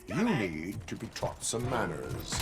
You need to be taught some manners.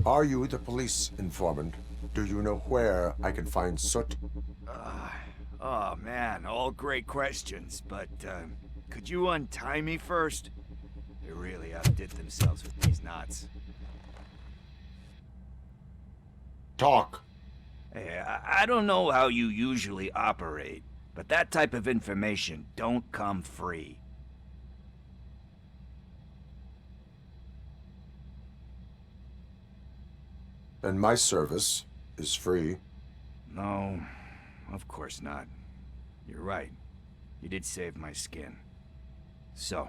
Are you the police informant? Do you know where I can find Soot? Oh man, all great questions, but could you untie me first? They really outdid themselves with these knots. Talk. Hey, I don't know how you usually operate, but that type of information don't come free. And my service is free. No, of course not. You're right. You did save my skin. So,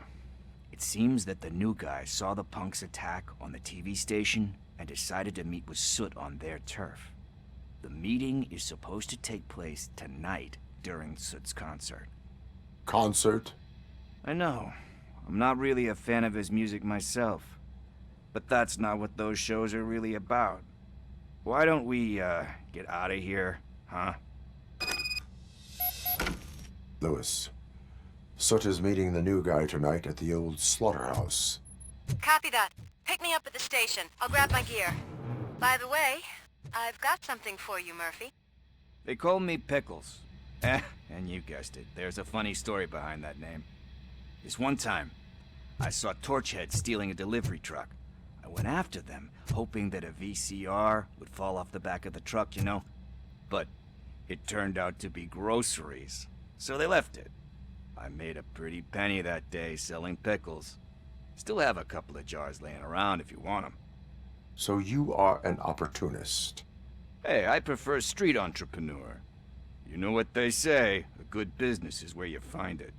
it seems that the new guy saw the punks' attack on the TV station and decided to meet with Soot on their turf. The meeting is supposed to take place tonight during Soot's concert. Concert? I know. I'm not really a fan of his music myself. But that's not what those shows are really about. Why don't we, get out of here, huh? Lewis. Soot is meeting the new guy tonight at the old slaughterhouse. Copy that. Pick me up at the station. I'll grab my gear. By the way, I've got something for you, Murphy. They call me Pickles. And you guessed it, there's a funny story behind that name. This one time, I saw Torchhead stealing a delivery truck. I went after them, hoping that a VCR would fall off the back of the truck, you know? But it turned out to be groceries, so they left it. I made a pretty penny that day selling pickles. Still have a couple of jars laying around if you want them. So you are an opportunist. Hey, I prefer street entrepreneur. You know what they say, a good business is where you find it.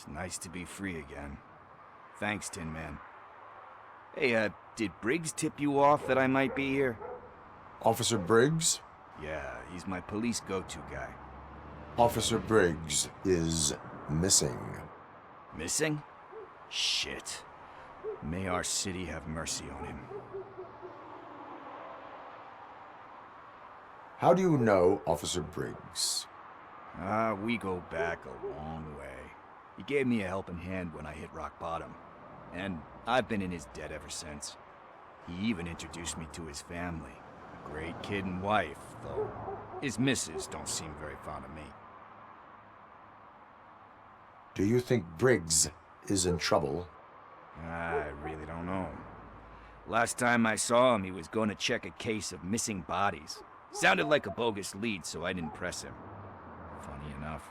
It's nice to be free again. Thanks, Tin Man. Hey, did Briggs tip you off that I might be here? Officer Briggs? Yeah, he's my police go-to guy. Officer Briggs is missing. Missing? Shit. May our city have mercy on him. How do you know Officer Briggs? We go back a long way. He gave me a helping hand when I hit rock bottom, and I've been in his debt ever since. He even introduced me to his family. A great kid and wife, though his missus don't seem very fond of me. Do you think Briggs is in trouble? I really don't know. Last time I saw him, he was going to check a case of missing bodies. Sounded like a bogus lead, so I didn't press him. Funny enough.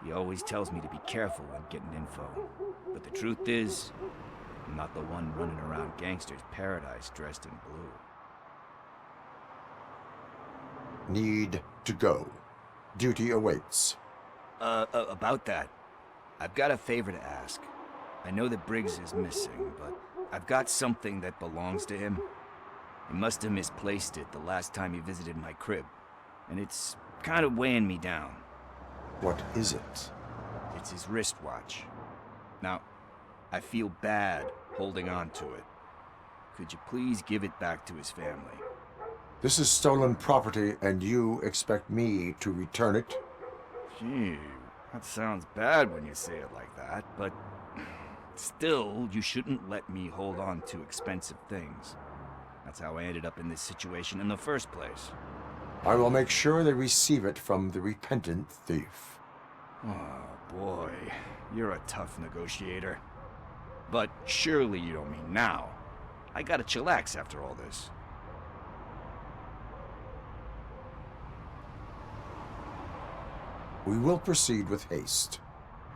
He always tells me to be careful when getting info. But the truth is, I'm not the one running around gangsters' paradise dressed in blue. Need to go. Duty awaits. About that, I've got a favor to ask. I know that Briggs is missing, but I've got something that belongs to him. He must have misplaced it the last time he visited my crib, and it's kind of weighing me down. What is it? It's his wristwatch. Now, I feel bad holding on to it. Could you please give it back to his family? This is stolen property, and you expect me to return it? Gee, that sounds bad when you say it like that, but still, you shouldn't let me hold on to expensive things. That's how I ended up in this situation in the first place. I will make sure they receive it from the repentant thief. Oh boy, you're a tough negotiator. But surely you don't mean now. I gotta chillax after all this. We will proceed with haste.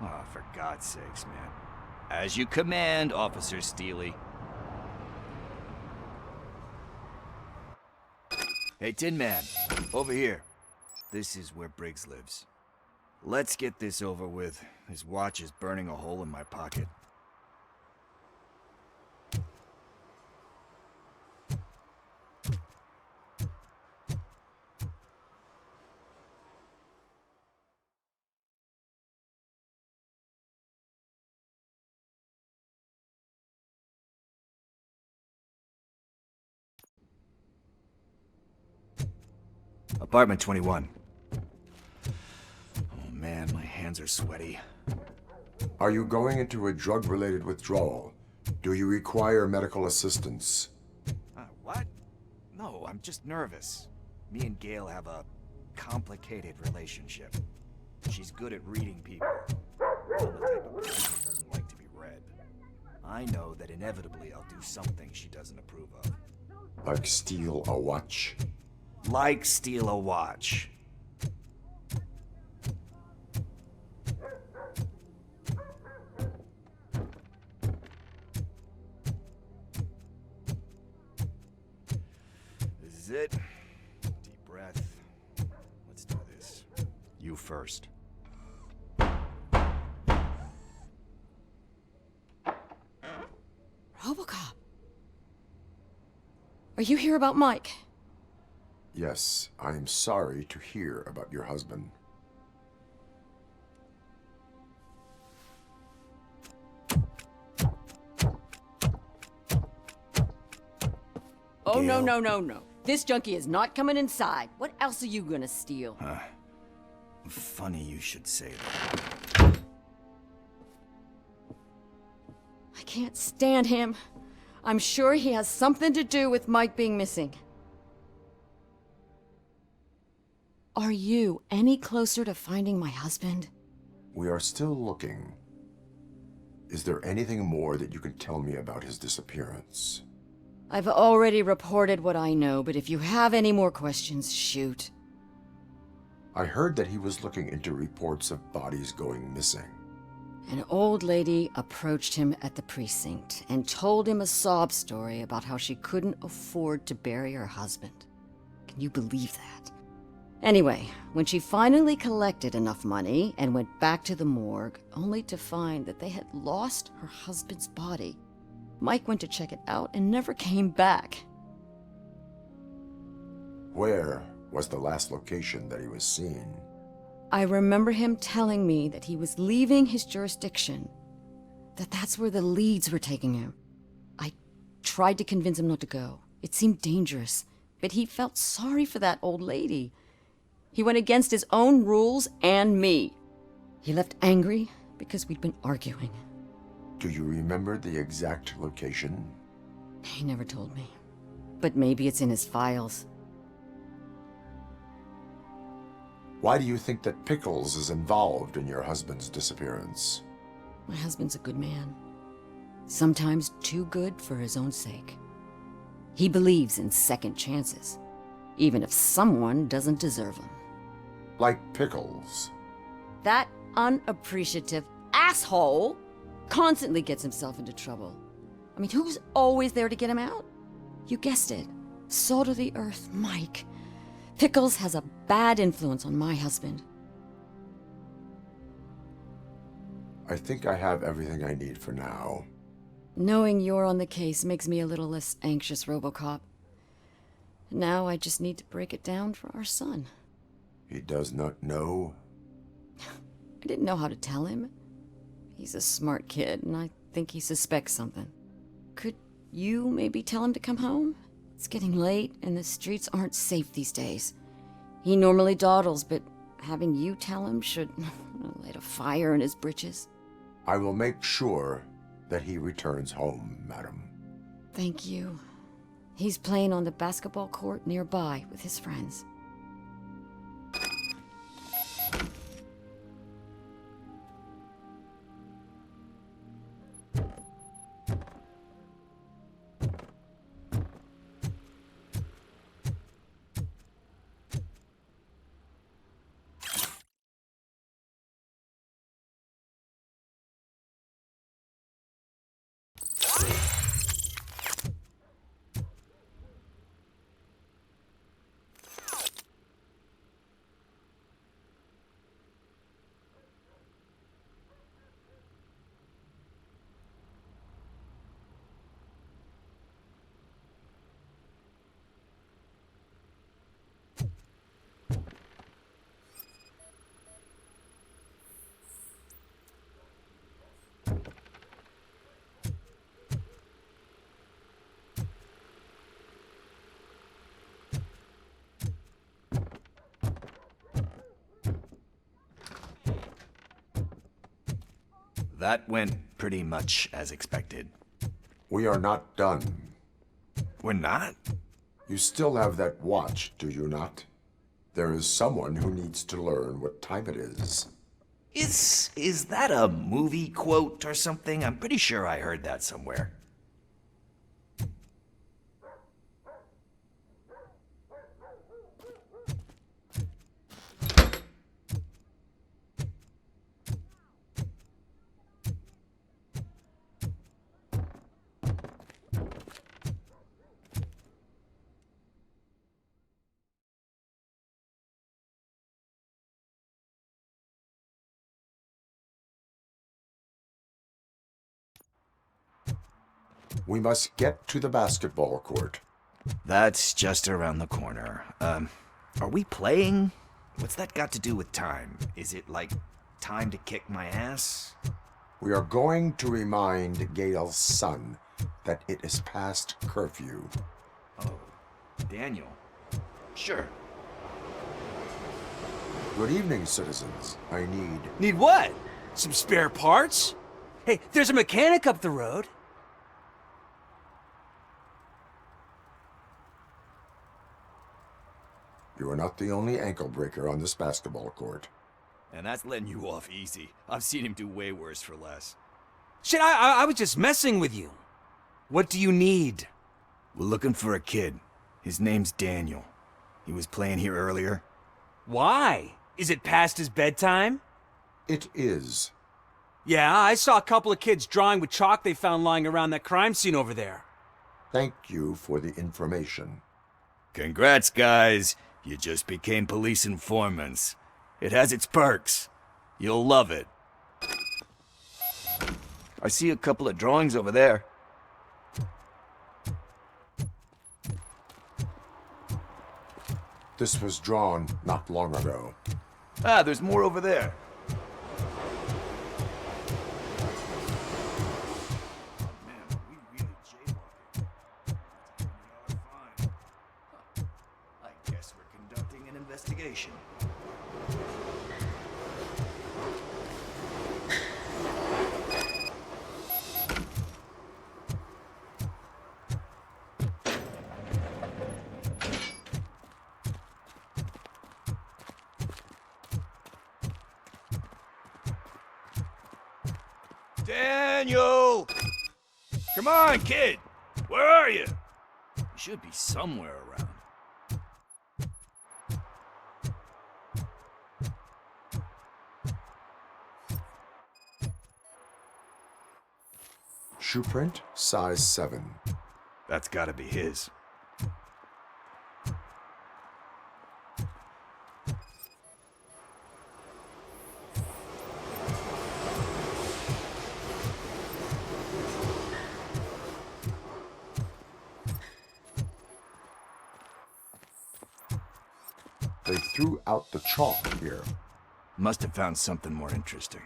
Oh, for God's sakes, man. As you command, Officer Steely. Hey, Tin Man, over here. This is where Briggs lives. Let's get this over with. His watch is burning a hole in my pocket. Apartment 21. Oh man, my hands are sweaty. Are you going into a drug-related withdrawal? Do you require medical assistance? What? No, I'm just nervous. Me and Gail have a complicated relationship. She's good at reading people. I'm the type of person who doesn't like to be read. I know that inevitably I'll do something she doesn't approve of. Like steal a watch? Like steal a watch. This is it. Deep breath. Let's do this. You first. Robocop. Are you here about Mike? Yes, I am sorry to hear about your husband. Oh, no, Gail. no, no, no. This junkie is not coming inside. What else are you gonna steal? Funny you should say that. I can't stand him. I'm sure he has something to do with Mike being missing. Are you any closer to finding my husband? We are still looking. Is there anything more that you can tell me about his disappearance? I've already reported what I know, but if you have any more questions, shoot. I heard that he was looking into reports of bodies going missing. An old lady approached him at the precinct and told him a sob story about how she couldn't afford to bury her husband. Can you believe that? Anyway, when she finally collected enough money and went back to the morgue, only to find that they had lost her husband's body, Mike went to check it out and never came back. Where was the last location that he was seen? I remember him telling me that he was leaving his jurisdiction, that's where the leads were taking him. I tried to convince him not to go. It seemed dangerous, but he felt sorry for that old lady. He went against his own rules and me. He left angry because we'd been arguing. Do you remember the exact location? He never told me, but maybe it's in his files. Why do you think that Pickles is involved in your husband's disappearance? My husband's a good man. Sometimes too good for his own sake. He believes in second chances, even if someone doesn't deserve them. Like Pickles. That unappreciative asshole constantly gets himself into trouble. I mean, who's always there to get him out? You guessed it. Salt of the earth, Mike. Pickles has a bad influence on my husband. I think I have everything I need for now. Knowing you're on the case makes me a little less anxious, Robocop. Now I just need to break it down for our son. He does not know? I didn't know how to tell him. He's a smart kid, and I think he suspects something. Could you maybe tell him to come home? It's getting late, and the streets aren't safe these days. He normally dawdles, but having you tell him should light a fire in his britches. I will make sure that he returns home, madam. Thank you. He's playing on the basketball court nearby with his friends. That went pretty much as expected. We are not done. We're not? You still have that watch, do you not? There is someone who needs to learn what time it is. Is that a movie quote or something? I'm pretty sure I heard that somewhere. We must get to the basketball court. That's just around the corner. Are we playing? What's that got to do with time? Is it like time to kick my ass? We are going to remind Gail's son that it is past curfew. Oh, Daniel. Sure. Good evening, citizens. I need... Need what? Some spare parts? Hey, there's a mechanic up the road. You are not the only ankle breaker on this basketball court. And that's letting you off easy. I've seen him do way worse for less. Shit, I was just messing with you. What do you need? We're looking for a kid. His name's Daniel. He was playing here earlier. Why? Is it past his bedtime? It is. Yeah, I saw a couple of kids drawing with chalk they found lying around that crime scene over there. Thank you for the information. Congrats, guys. You just became police informants. It has its perks. You'll love it. I see a couple of drawings over there. This was drawn not long ago. Ah, there's more over there. Man, we really jaywalking. We are fine. Huh. I guess we're conducting an investigation. Daniel! Come on, kid! Where are you? You should be somewhere around. Shoe print, size 7. That's gotta be his. They threw out the chalk here. Must have found something more interesting.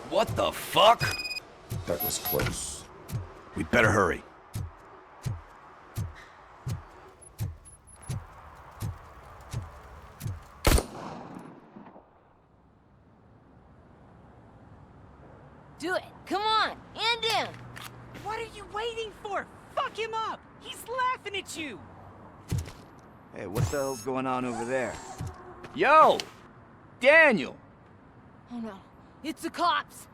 What the fuck? That was close. We'd better hurry. Do it. Come on. And in. What are you waiting for? Fuck him up! He's laughing at you! Hey, what the hell's going on over there? Yo! Daniel! Oh no. It's the cops.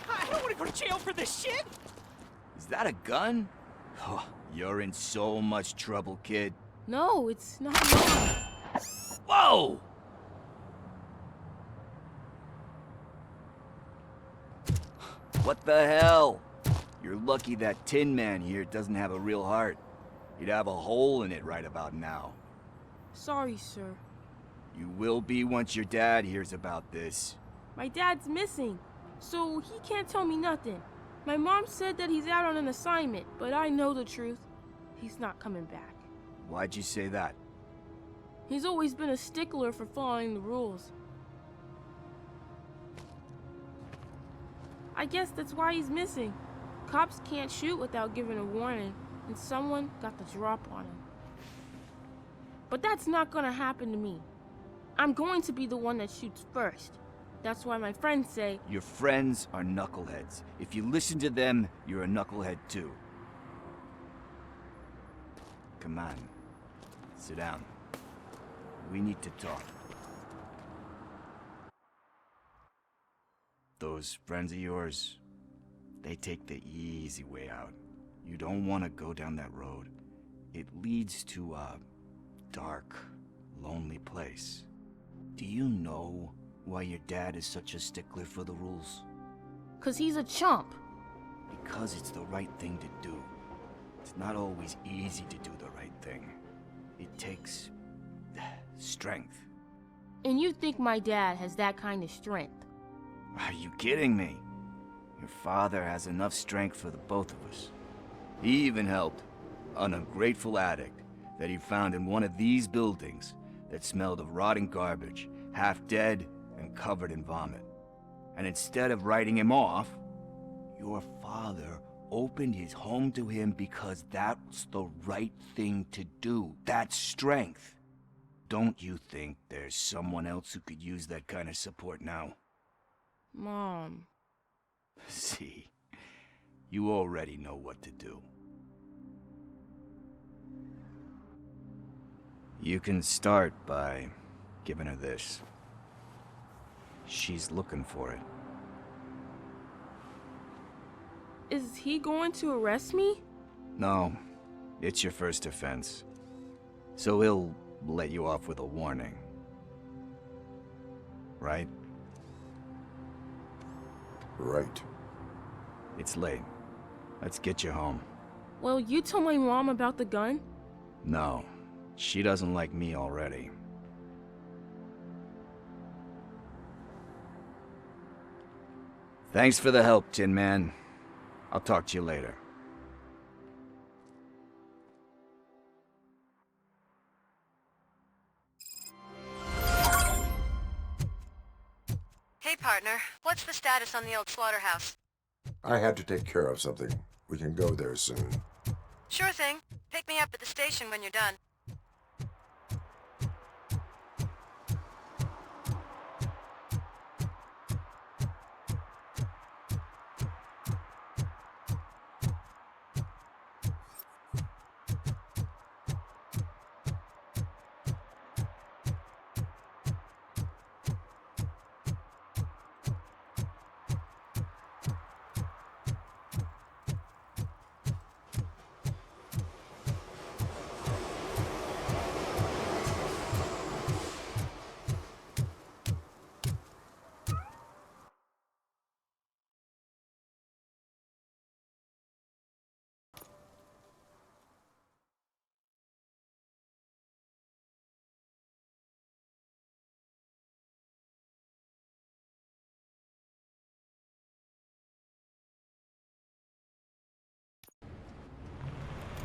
I don't want to go to jail for this shit! Is that a gun? Oh, you're in so much trouble, kid. No, it's not. Whoa! What the hell? You're lucky that Tin Man here doesn't have a real heart. He'd have a hole in it right about now. Sorry, sir. You will be once your dad hears about this. My dad's missing, so he can't tell me nothing. My mom said that he's out on an assignment, but I know the truth. He's not coming back. Why'd you say that? He's always been a stickler for following the rules. I guess that's why he's missing. Cops can't shoot without giving a warning, and someone got the drop on him. But that's not gonna happen to me. I'm going to be the one that shoots first. That's why my friends say... Your friends are knuckleheads. If you listen to them, you're a knucklehead too. Come on. Sit down. We need to talk. Those friends of yours, they take the easy way out. You don't want to go down that road. It leads to a dark, lonely place. Do you know why your dad is such a stickler for the rules? 'Cause he's a chump. Because it's the right thing to do. It's not always easy to do the right thing. It takes strength. And you think my dad has that kind of strength? Are you kidding me? Your father has enough strength for the both of us. He even helped an ungrateful addict that he found in one of these buildings that smelled of rotting garbage, half dead and covered in vomit. And instead of writing him off, your father opened his home to him because that's the right thing to do. That's strength. Don't you think there's someone else who could use that kind of support now? Mom. See, you already know what to do. You can start by giving her this. She's looking for it. Is he going to arrest me? No, it's your first offense. So he'll let you off with a warning. Right? Right. It's late. Let's get you home. Well, you told my mom about the gun? No, she doesn't like me already. Thanks for the help, Tin Man. I'll talk to you later. Hey, partner. What's the status on the old slaughterhouse? I had to take care of something. We can go there soon. Sure thing. Pick me up at the station when you're done.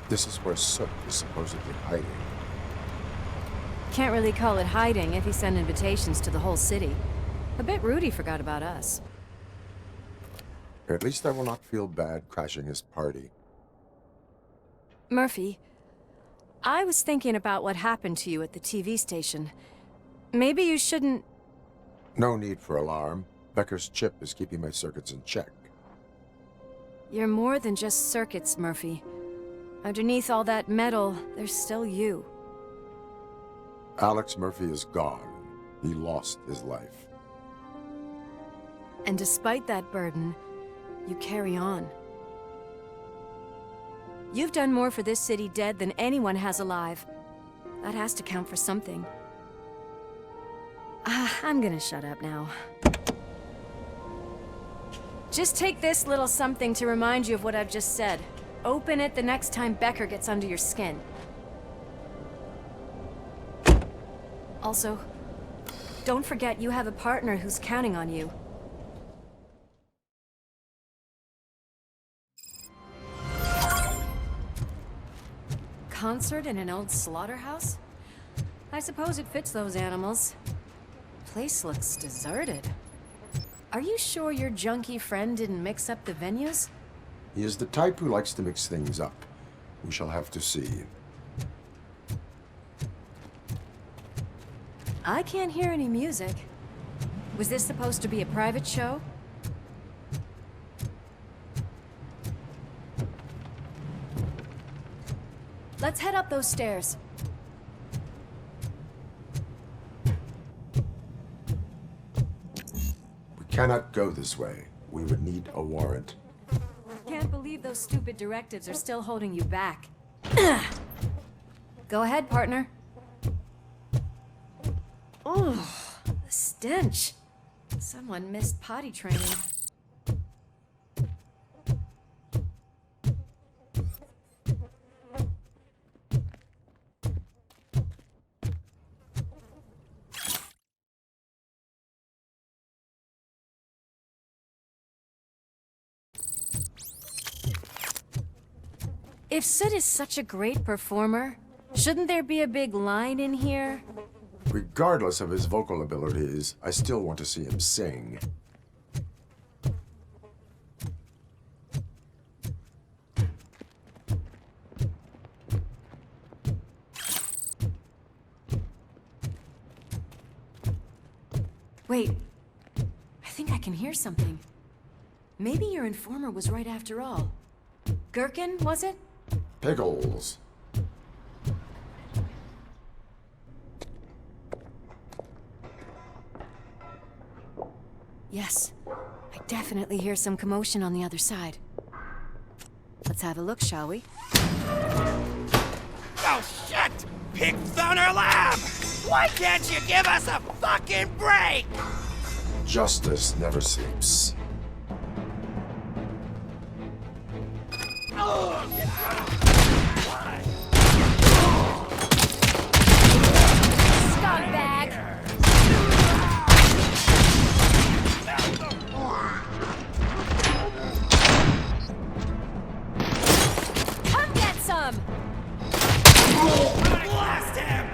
This is where Soot is supposedly hiding. Can't really call it hiding if he sent invitations to the whole city. A bit rude he forgot about us. At least I will not feel bad crashing his party. Murphy, I was thinking about what happened to you at the TV station. Maybe you shouldn't... No need for alarm. Becker's chip is keeping my circuits in check. You're more than just circuits, Murphy. Underneath all that metal, there's still you. Alex Murphy is gone. He lost his life. And despite that burden, you carry on. You've done more for this city dead than anyone has alive. That has to count for something. I'm gonna shut up now. Just take this little something to remind you of what I've just said. Open it the next time Becker gets under your skin. Also, don't forget you have a partner who's counting on you. Concert in an old slaughterhouse? I suppose it fits those animals. Place looks deserted. Are you sure your junkie friend didn't mix up the venues? He is the type who likes to mix things up. We shall have to see. I can't hear any music. Was this supposed to be a private show? Let's head up those stairs. We cannot go this way. We would need a warrant. Can't believe those stupid directives are still holding you back. Go ahead, partner. Oh, the stench. Someone missed potty training. If Sid is such a great performer, shouldn't there be a big line in here? Regardless of his vocal abilities, I still want to see him sing. Wait, I think I can hear something. Maybe your informer was right after all. Gherkin, was it? Pickles. Yes, I definitely hear some commotion on the other side. Let's have a look, shall we? Oh, shit! Pigs on our lab! Why can't you give us a fucking break? Justice never sleeps. Scumbag! Come get some! Blast him!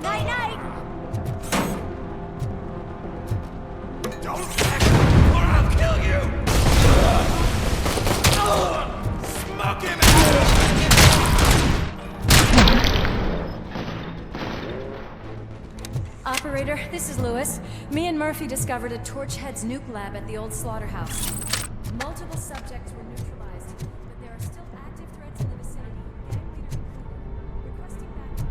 Night-night! Don't back or I'll kill you! Smoke him Operator, this is Lewis. Me and Murphy discovered a Torchhead's nuke lab at the old slaughterhouse. Multiple subjects were neutralized, but there are still active threats in the vicinity. Gang leader included. Requesting backup.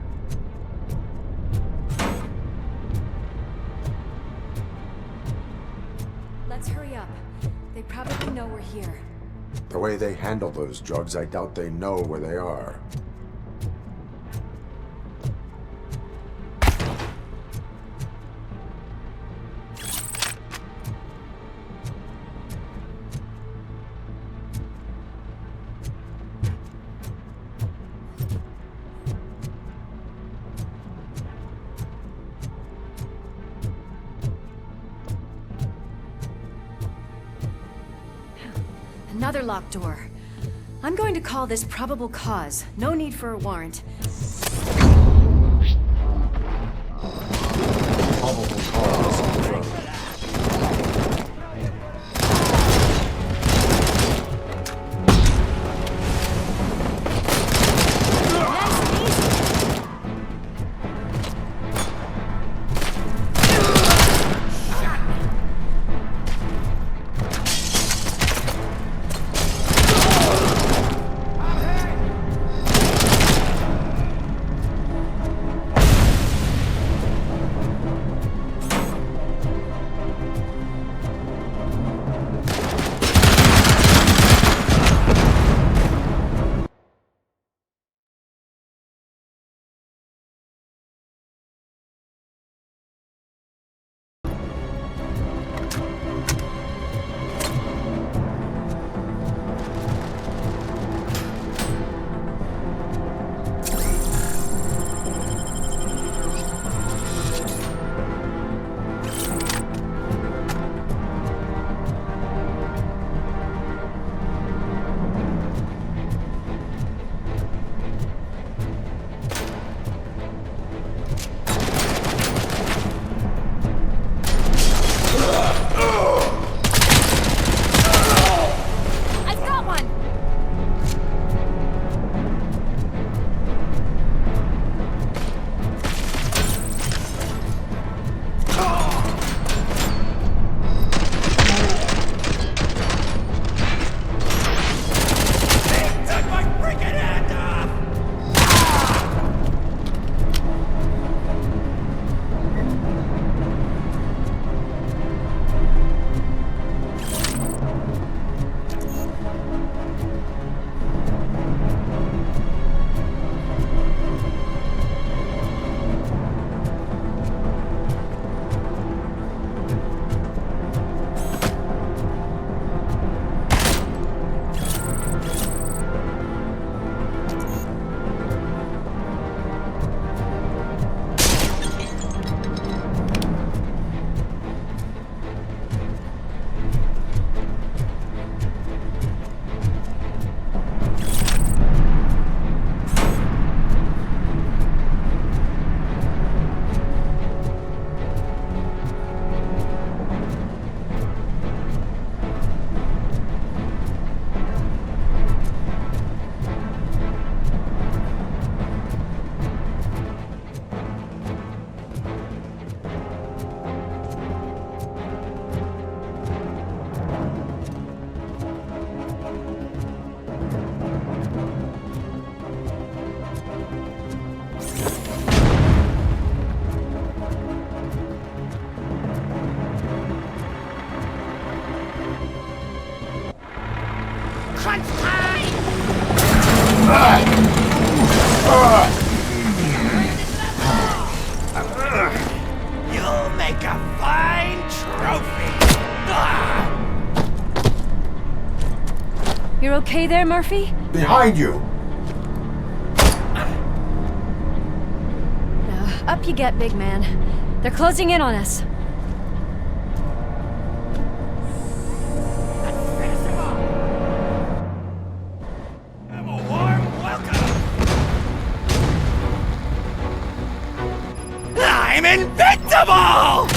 Let's hurry up. They probably know we're here. The way they handle those drugs, I doubt they know where they are. Another locked door. I'm going to call this probable cause. No need for a warrant. Probable cause. Nice and easy. make a fine trophy! Ah! You're okay there, Murphy? Behind you! Now, up you get, big man. They're closing in on us. Have a warm welcome! I'm invincible!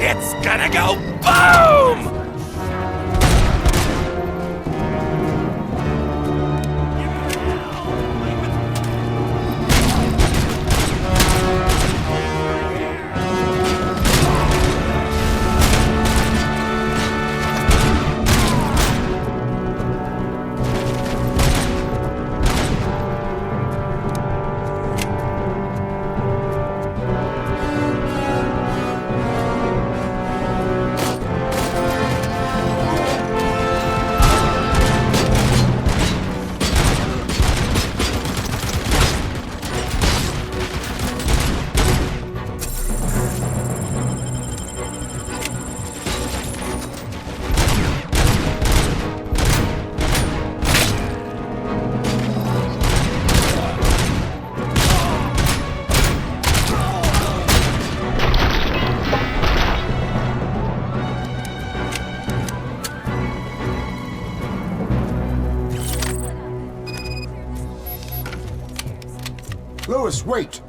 It's gonna go boom! Lewis, wait!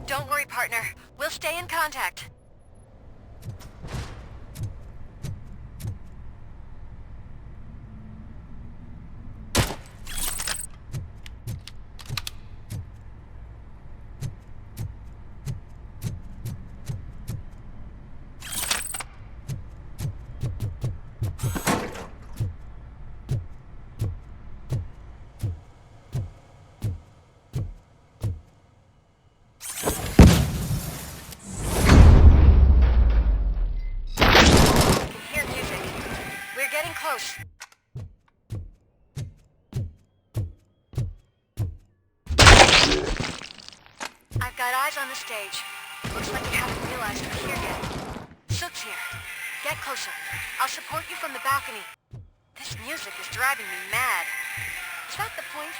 Don't worry, partner. We'll stay in contact. Close. I've got eyes on the stage. Looks like you haven't realized we're here yet. Sook's here. Get closer. I'll support you from the balcony. This music is driving me mad. Is that the point?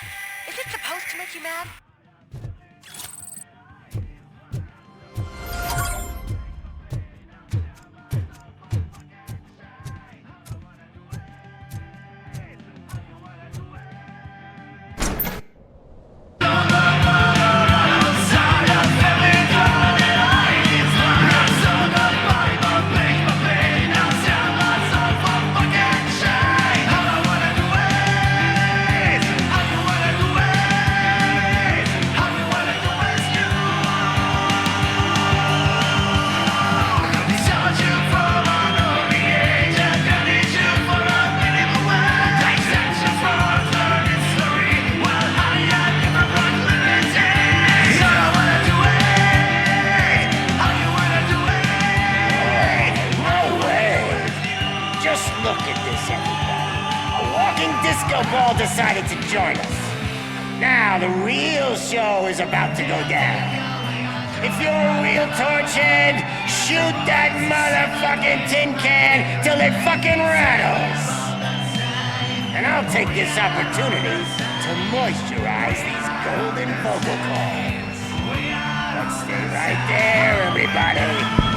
Is it supposed to make you mad? Ball decided to join us. Now the real show is about to go down. If you're a real torchhead, shoot that motherfucking tin can till it fucking rattles. And I'll take this opportunity to moisturize these golden vocal cords. But stay right there, everybody.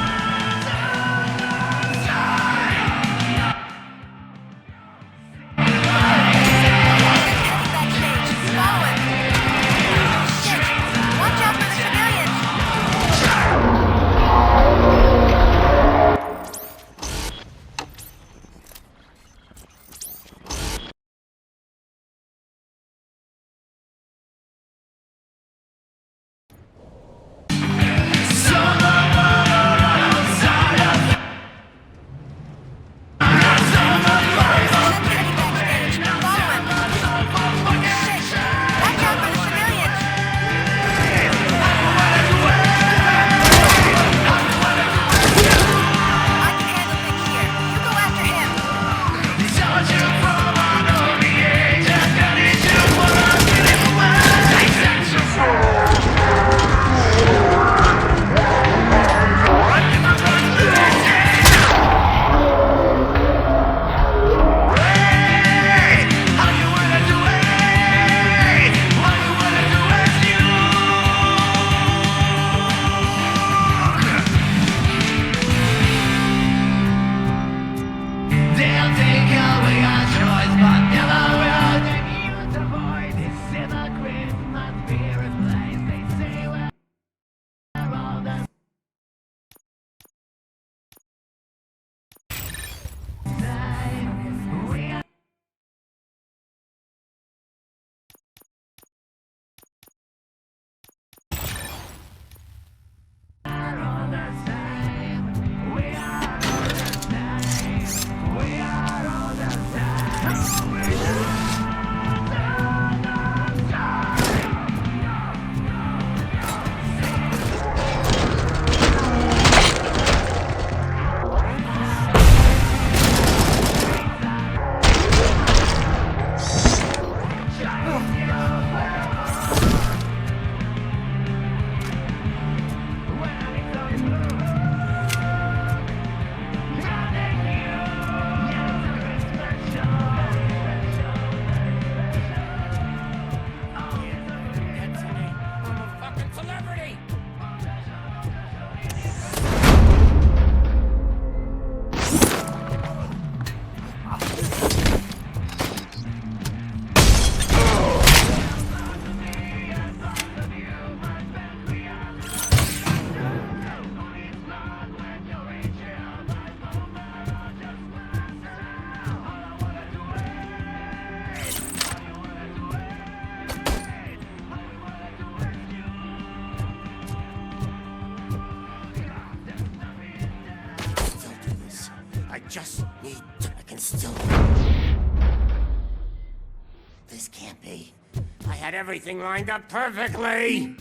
had everything lined up perfectly.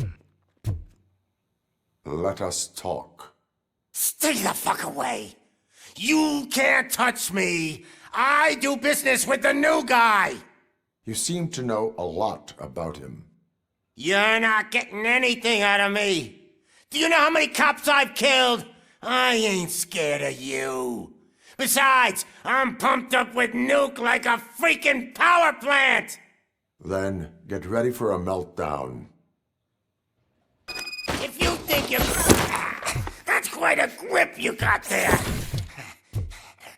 Let us talk. Stay the fuck away. You can't touch me. I do business with the new guy. You seem to know a lot about him. You're not getting anything out of me. Do you know how many cops I've killed? I ain't scared of you. Besides, I'm pumped up with nuke like a freaking power plant. Then get ready for a meltdown. If you think you're... That's quite a grip you got there.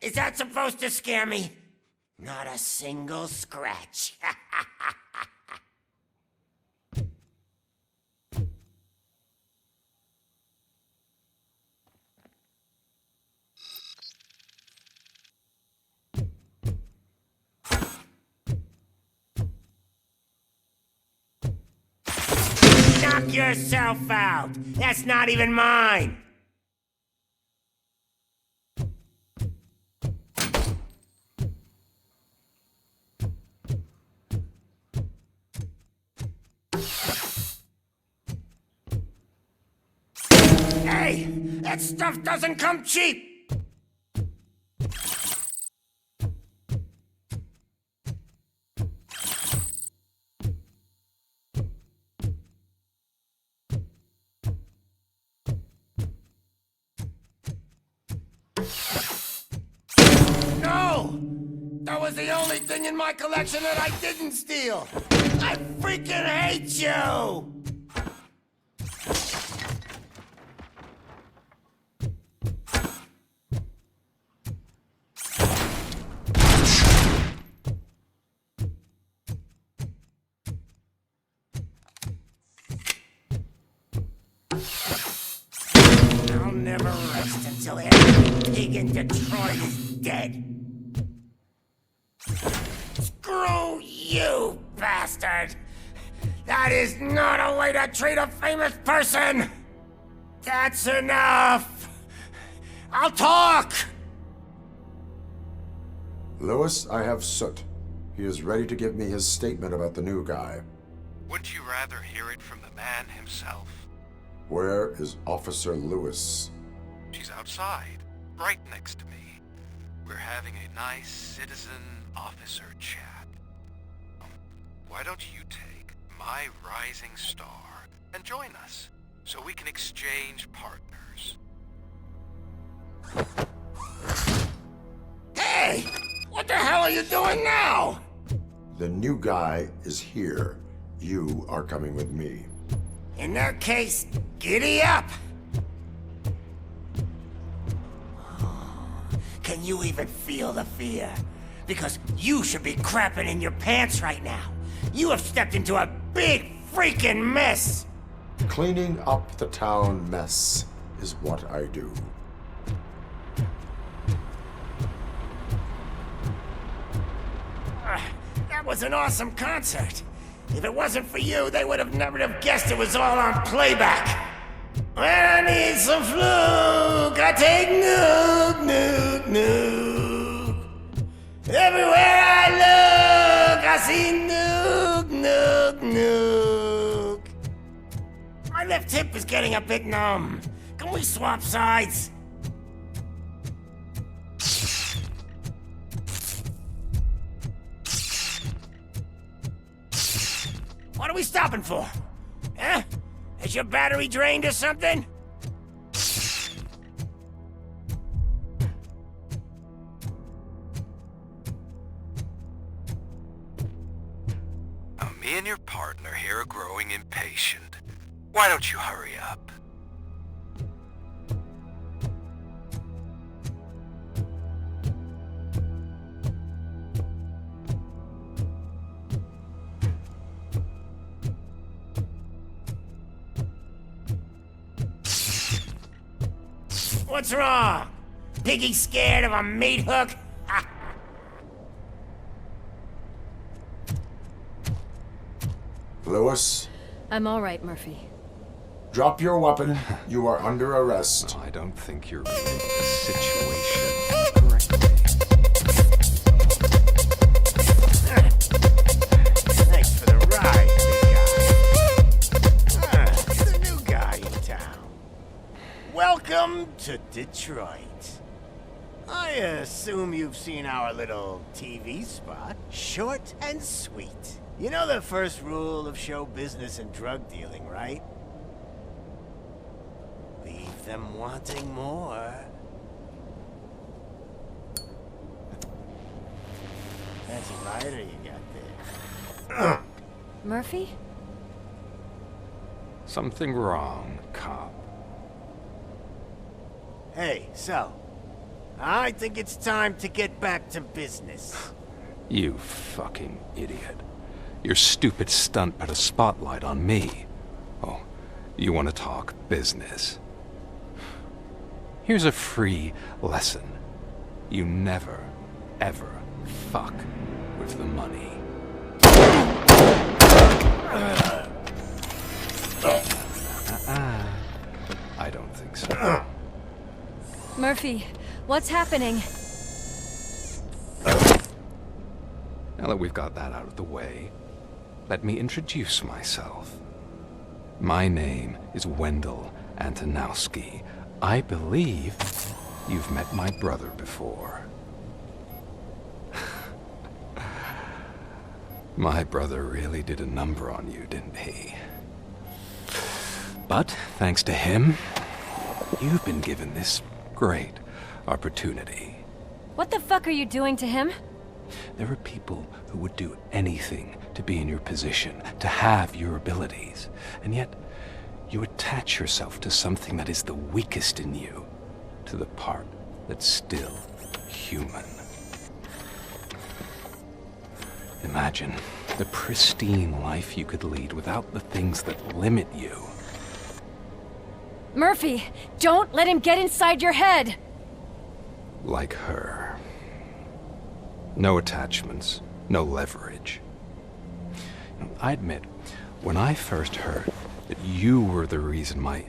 Is that supposed to scare me? Not a single scratch. Knock yourself out. That's not even mine. Hey, that stuff doesn't come cheap. No! That was the only thing in my collection that I didn't steal. I freaking hate you! I'll never rest until every pig in Detroit is dead. Screw you, bastard! That is not a way to treat a famous person! That's enough! I'll talk! Lewis, I have Soot. He is ready to give me his statement about the new guy. Wouldn't you rather hear it from the man himself? Where is Officer Lewis? She's outside, right next to me. We're having a nice citizen-officer chat. Why don't you take my rising star and join us, so we can exchange partners? Hey! What the hell are you doing now? The new guy is here. You are coming with me. In that case, giddy up! Can you even feel the fear? Because you should be crapping in your pants right now. You have stepped into a big freaking mess! Cleaning up the town mess is what I do. That was an awesome concert. If it wasn't for you, they would have never have guessed it was all on playback. When I need some fluke, I take nuke, nuke, nuke. Everywhere I look, I see nuke, nuke, nuke. My left hip is getting a bit numb. Can we swap sides? What are we stopping for? Huh? Is your battery drained or something? Now, me and your partner here are growing impatient. Why don't you hurry up? What's wrong? Piggy scared of a meat hook? Lewis, I'm all right, Murphy. drop your weapon. You are under arrest. I don't think you're reading the situation correctly. Thanks for the ride, big Detroit. I assume you've seen our little TV spot. Short and sweet. You know the first rule of show business and drug dealing, right? Leave them wanting more. That's a rider you got there. Murphy? Something wrong, cop. Hey, so, I think it's time to get back to business. You fucking idiot. Your stupid stunt put a spotlight on me. Oh, you want to talk business? Here's a free lesson. You never, ever fuck with the money. I don't think so. Murphy, what's happening? Now that we've got that out of the way, let me introduce myself. My name is Wendell Antonowski. I believe you've met my brother before. My brother really did a number on you, didn't he? But thanks to him, you've been given this great opportunity. What the fuck are you doing to him? There are people who would do anything to be in your position, to have your abilities, and yet you attach yourself to something that is the weakest in you, to the part that's still human. Imagine the pristine life you could lead without the things that limit you. Murphy, don't let him get inside your head! Like her. No attachments, no leverage. I admit, when I first heard that you were the reason my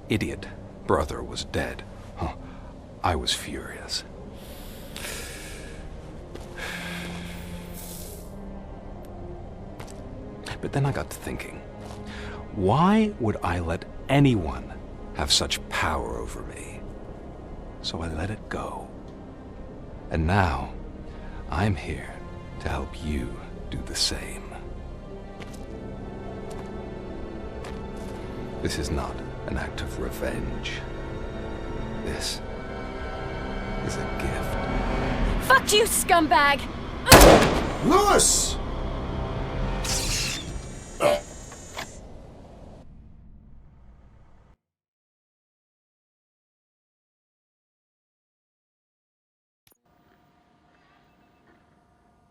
idiot brother was dead, I was furious. But then I got to thinking, why would I let anyone have such power over me? So I let it go. And now, I'm here to help you do the same. This is not an act of revenge. This is a gift. Fuck you, scumbag! Lewis!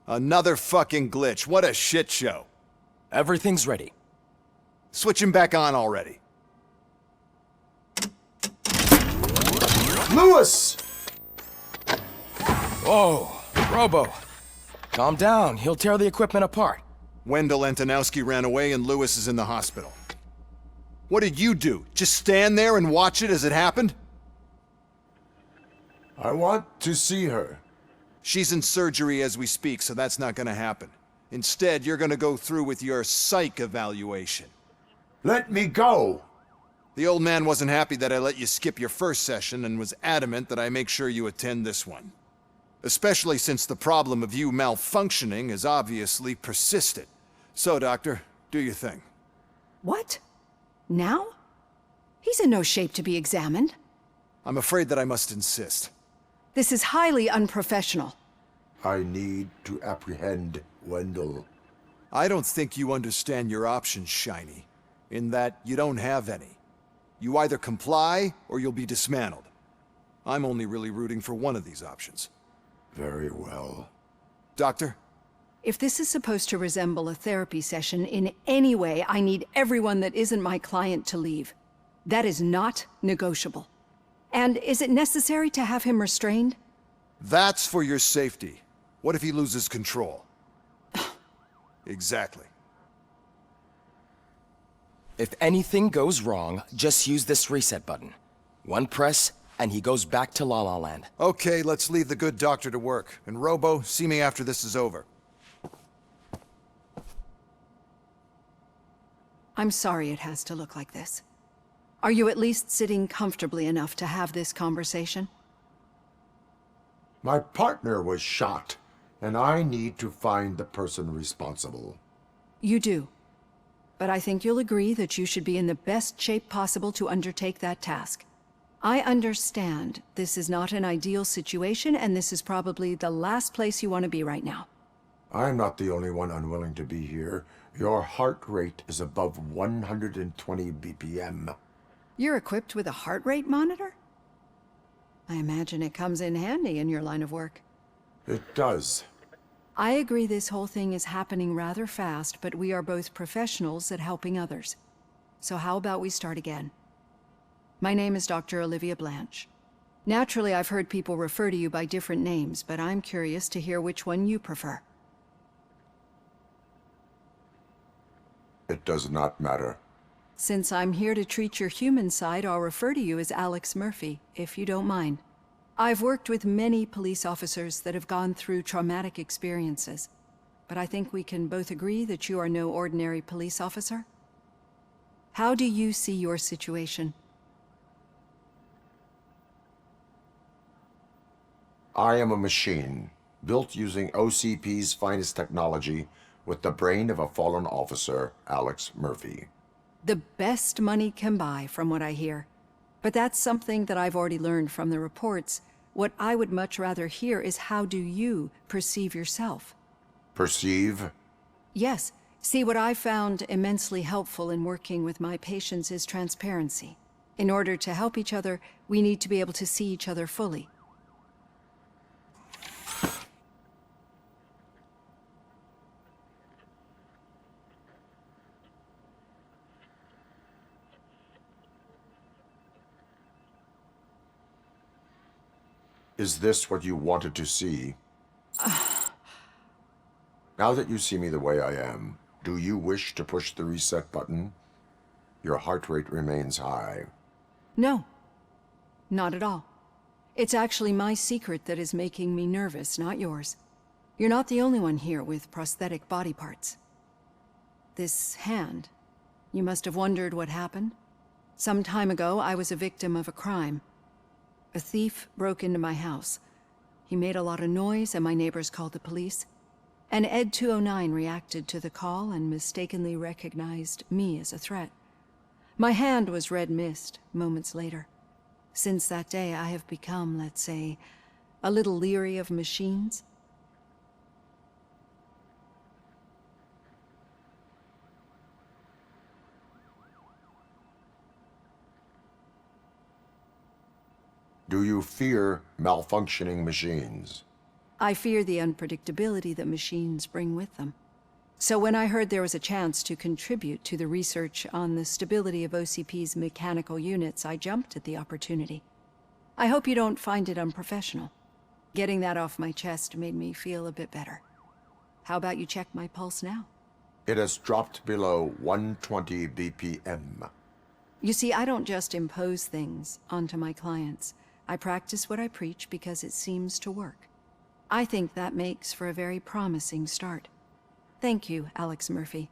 Another fucking glitch. What a shit show. Everything's ready. Switch him back on already. Lewis! Whoa, Robo. Calm down. He'll tear the equipment apart. Wendell Antonowski ran away and Lewis is in the hospital. What did you do? Just stand there and watch it as it happened? I want to see her. She's in surgery as we speak, so that's not gonna happen. Instead, you're gonna go through with your psych evaluation. Let me go! The old man wasn't happy that I let you skip your first session and was adamant that I make sure you attend this one. Especially since the problem of you malfunctioning has obviously persisted. So, Doctor, do your thing. What? Now? He's in no shape to be examined. I'm afraid that I must insist. This is highly unprofessional. I need to apprehend Wendell. I don't think you understand your options, Shiny. In that you don't have any. You either comply, or you'll be dismantled. I'm only really rooting for one of these options. Very well. Doctor? If this is supposed to resemble a therapy session in any way, I need everyone that isn't my client to leave. That is not negotiable. And is it necessary to have him restrained? That's for your safety. What if he loses control? Exactly. If anything goes wrong, just use this reset button. One press, and he goes back to La La Land. Okay, let's leave the good doctor to work. And Robo, see me after this is over. I'm sorry it has to look like this. Are you at least sitting comfortably enough to have this conversation? My partner was shot, and I need to find the person responsible. You do. But I think you'll agree that you should be in the best shape possible to undertake that task. I understand this is not an ideal situation, and this is probably the last place you want to be right now. I'm not the only one unwilling to be here. Your heart rate is above 120 BPM. You're equipped with a heart rate monitor? I imagine it comes in handy in your line of work. It does. I agree this whole thing is happening rather fast, but we are both professionals at helping others. So how about we start again? My name is Dr. Olivia Blanche. Naturally, I've heard people refer to you by different names, but I'm curious to hear which one you prefer. It does not matter. Since I'm here to treat your human side, I'll refer to you as Alex Murphy, if you don't mind. I've worked with many police officers that have gone through traumatic experiences, but I think we can both agree that you are no ordinary police officer. How do you see your situation? I am a machine, built using OCP's finest technology, with the brain of a fallen officer, Alex Murphy. The best money can buy, from what I hear. But that's something that I've already learned from the reports. What I would much rather hear is how do you perceive yourself? Perceive? Yes. See, what I found immensely helpful in working with my patients is transparency. In order to help each other, we need to be able to see each other fully. Is this what you wanted to see? Now that you see me the way I am, do you wish to push the reset button? Your heart rate remains high. No, not at all. It's actually my secret that is making me nervous, not yours. You're not the only one here with prosthetic body parts. This hand, you must have wondered what happened. Some time ago, I was a victim of a crime. A thief broke into my house. He made a lot of noise and my neighbors called the police. And Ed 209 reacted to the call and mistakenly recognized me as a threat. My hand was red mist moments later. Since that day, I have become, let's say, a little leery of machines. Do you fear malfunctioning machines? I fear the unpredictability that machines bring with them. So when I heard there was a chance to contribute to the research on the stability of OCP's mechanical units, I jumped at the opportunity. I hope you don't find it unprofessional. Getting that off my chest made me feel a bit better. How about you check my pulse now? It has dropped below 120 BPM. You see, I don't just impose things onto my clients. I practice what I preach because it seems to work. I think that makes for a very promising start. Thank you, Alex Murphy.